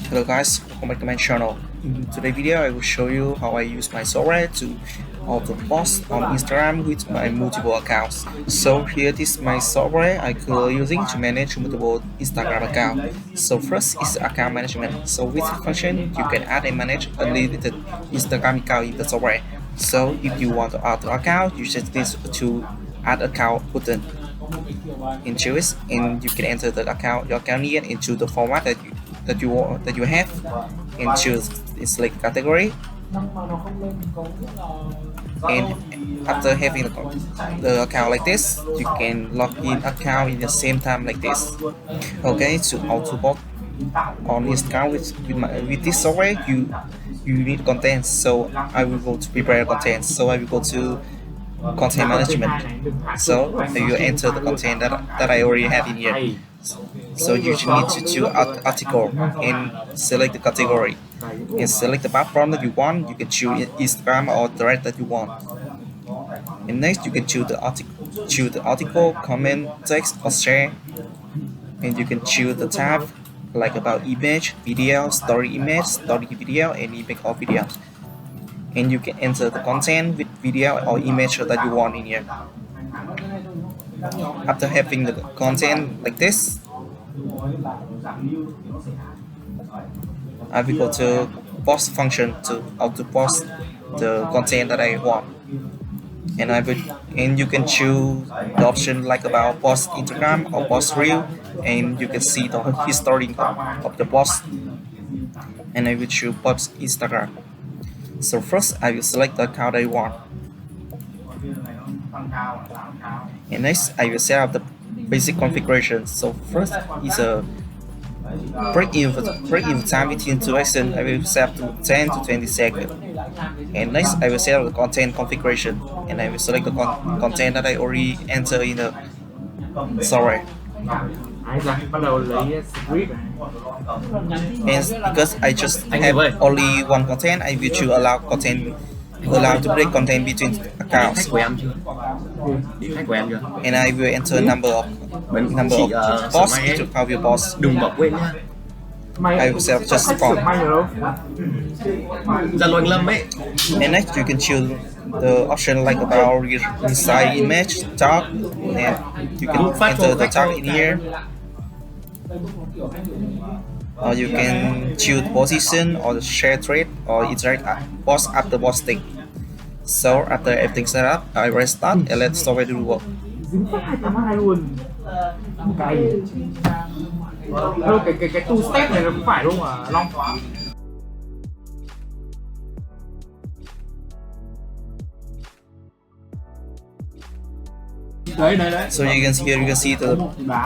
Hello guys, welcome back to my channel. In today's video, I will show you how I use my software to auto post on Instagram with my multiple accounts. So here this is my software I could using to manage multiple Instagram accounts. So first is account management. So with this function, you can add and manage unlimited Instagram account in the software. So if you want to add an account, you just need to add account button into it, and you can enter the account your account name into the format that you have, and choose select category. And after having the account like this, you can log in account in the same time like this. Okay, to auto bot on Instagram with this software, you need content. So I will go to prepare content. So I will go to content management. So you enter the content that I already have in here. So you need to choose article and select the category and select the platform that you want. You can choose Instagram or Thread that you want. And next you can choose the article, comment, text or share. And you can choose the tab like about image, video, story image, story video, and image or video. And you can enter the content with video or image that you want in here. After having the content like this, I will go to post function to auto post the content that I want. And you can choose the option like about post Instagram or post reel, and you can see the history of the post. And I will choose post Instagram. So first I will select the account I want, and next I will set up the basic configuration. So first is a break-even time between two actions. I will set up to 10 to 20 seconds. And next I will set up the content configuration, and I will select the content that I already enter in the software. And because I just have only one content, I will choose allow to break content between accounts. And I will enter number of posts into how you post. I will set just font. And next you can choose the option like about resize image tag, and you can enter the tag in here. Or you can choose position or the share thread or interact post after posting. So after everything set up, I restart and let software do work. Cái two step này nó cũng phải đúng không Long? So you can see the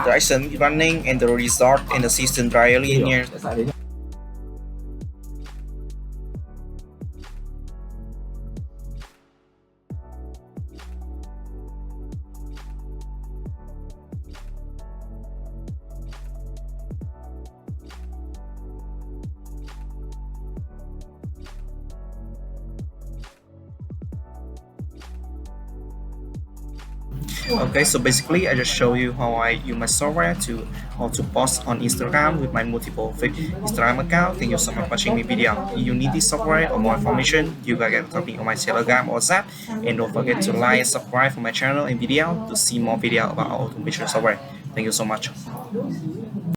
action running and the result and the system directly in here. Okay, so basically I just show you how I use my software to post on Instagram with my multiple Instagram account. Thank you so much for watching my video. If you need this software or more information, you guys can talk me on my Telegram or Zap. And don't forget to like and subscribe for my channel and video to see more video about automation software. Thank you so much.